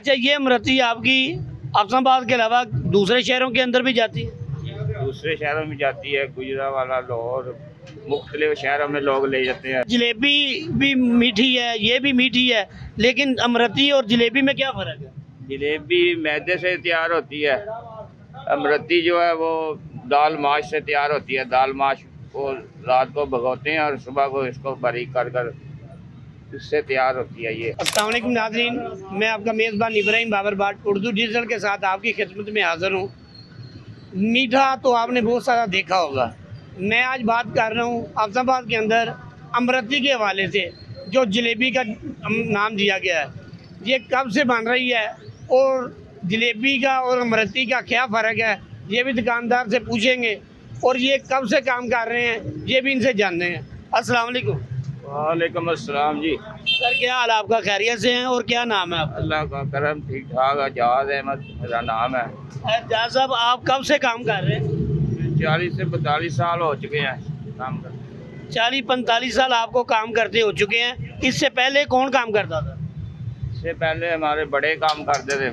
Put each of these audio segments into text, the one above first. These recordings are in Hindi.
अच्छा, ये अमृति आपकी अफजलाबाद के अलावा दूसरे शहरों के अंदर भी जाती है? दूसरे शहरों में जाती है, गुजरावाला, लाहौर, मुख्तलिफ शहरों में लोग ले जाते हैं। जलेबी भी मीठी है, ये भी मीठी है, लेकिन अमृति और जलेबी में क्या फ़र्क है? जलेबी मैदे से तैयार होती है, अमृति जो है वो दाल माश से तैयार होती है। दाल माश को रात को भिगोते हैं और सुबह को इसको बारीक कर कर इससे तैयार होती है ये। अस्सलाम वालेकुम नाज़रीन, मैं आपका मेज़बान इब्राहिम बाबर बाट उर्दू डिजिटल के साथ आपकी खिदमत में हाज़िर हूँ। मीठा तो आपने बहुत सारा देखा होगा। मैं आज बात कर रहा हूँ अफजलाबाद के अंदर अमृति के हवाले से, जो जलेबी का नाम दिया गया है। ये कब से बन रही है और जलेबी का और अमृति का क्या फ़र्क है, ये भी दुकानदार से पूछेंगे। और ये कब से काम कर रहे हैं, ये भी इनसे जानते हैं। अस्सलाम वालेकुम। वालेकुम अस्सलाम जी। सर, क्या हाल आपका? खैरियत से हैं? और क्या नाम है आपका? अल्लाह का करम, ठीक ठाक। एजाज अहमद मेरा नाम है। एजाज साहब, आप कब से काम कर रहे हैं? 40 से 42 साल हो चुके हैं काम करते। 40-45 साल आपको काम करते हो चुके हैं। इससे पहले कौन काम करता था? इससे पहले हमारे बड़े काम करते थे,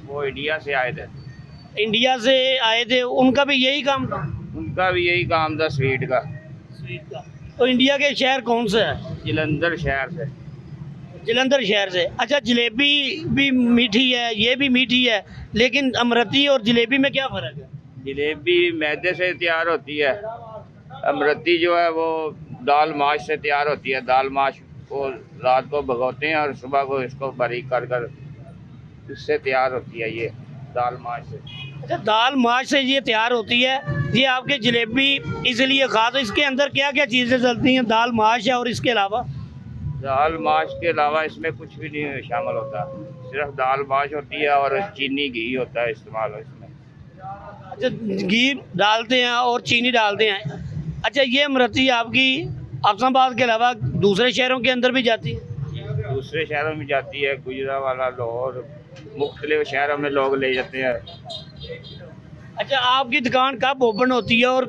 वो इंडिया से आए थे। इंडिया से आए थे, उनका भी यही काम था? उनका भी यही काम था, स्वीट का। स्वीट का। तो इंडिया के शहर कौन से है? जलंधर शहर से। जलंधर शहर से। अच्छा, जलेबी भी मीठी है, ये भी मीठी है, लेकिन अमृति और जलेबी में क्या फ़र्क है? जलेबी मैदे से तैयार होती है, अमृति जो है वो दाल माश से तैयार होती है। दाल माश को रात को भिगोते हैं और सुबह को इसको बारीक कर कर इससे तैयार होती है ये दाल माश से। अच्छा, दाल माश से ये तैयार होती है। ये आपके जलेबी इसलिए खास, इसके अंदर क्या क्या चीज़ें डलती हैं? दाल माश है और इसके अलावा? दाल माश के अलावा इसमें कुछ भी नहीं शामिल होता, सिर्फ दाल माश होती है और चीनी घी होता है इस्तेमाल इसमें। अच्छा, घी डालते हैं और चीनी डालते हैं। अच्छा, ये अमृति आपकी अफजलाबाद के अलावा दूसरे शहरों के अंदर भी जाती है? दूसरे शहरों में जाती है, गुजरावाला, लाहौर, मुख्तलिफ शहरों में लोग ले जाते हैं। अच्छा, आपकी दुकान कब ओपन होती है और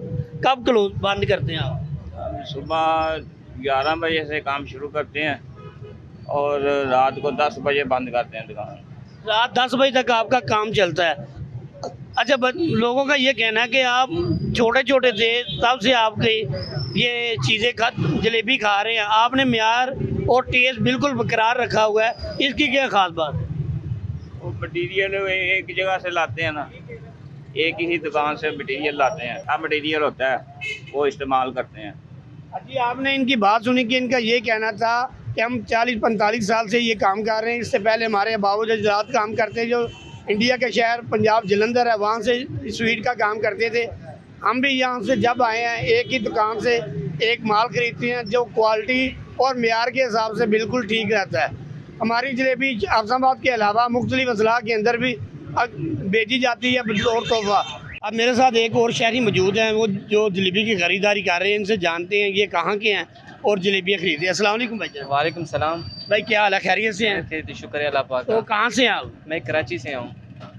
कब क्लोज बंद करते हैं आप? सुबह 11 बजे से काम शुरू करते हैं और रात को 10 बजे बंद करते हैं दुकान। रात 10 बजे तक आपका काम चलता है। अच्छा, लोगों का ये कहना है कि आप छोटे छोटे थे तब से आपके ये चीज़ें जलेबी खा रहे हैं, आपने म्यार और टेस्ट बिल्कुल बरकरार रखा हुआ है। इसकी क्या ख़ास बात है? वो मटीरियल एक जगह से लाते हैं ना, एक ही दुकान से मटीरियल लाते हैं। क्या मटीरियल होता है वो इस्तेमाल करते हैं। जी, आपने इनकी बात सुनी कि इनका ये कहना था कि हम 40-45 साल से ये काम कर रहे हैं। इससे पहले हमारे बाबू जजात काम करते, जो इंडिया के शहर पंजाब जलंधर है, वहाँ से स्वीट का काम करते थे। हम भी यहाँ से जब आए हैं, एक ही दुकान से एक माल खरीदते हैं जो क्वालिटी और मेयार के हिसाब से बिल्कुल ठीक रहता है। हमारी जलेबी अफजलाबाद के अलावा मुख्तलिफ अजला के अंदर भी भेजी जाती है और तोहफा। अब मेरे साथ एक और शहरी मौजूद हैं, वो जो जलेबी की ख़रीदारी कर रहे हैं। इनसे जानते हैं ये कहाँ के हैं और जलेबियाँ खरीदे। अस्सलाम वालेकुम भाई। वालेकुम सलाम भाई, क्या हाल है? खैरियत से हैं? शुक्र अल्लाह पाक तो का। कहाँ से हैं आप? मैं कराची से हूँ।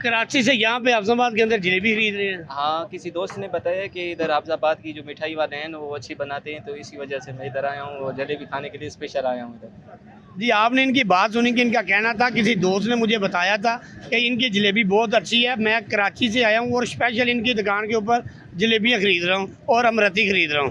कराची से यहाँ पे अफजलाबाद के अंदर जलेबी खरीद रहे हैं? हाँ, किसी दोस्त ने बताया कि इधर अफजलाबाद की जो मिठाई वाले हैं वो अच्छी बनाते हैं, तो इसी वजह से मैं इधर आया हूँ और जलेबी खाने के लिए स्पेशल आया हूँ इधर। जी, आपने इनकी बात सुनी कि इनका कहना था, किसी दोस्त ने मुझे बताया था कि इनकी जलेबी बहुत अच्छी है। मैं कराची से आया हूँ और स्पेशल इनकी दुकान के ऊपर जलेबियाँ ख़रीद रहा हूँ और अमृति ख़रीद रहा हूँ।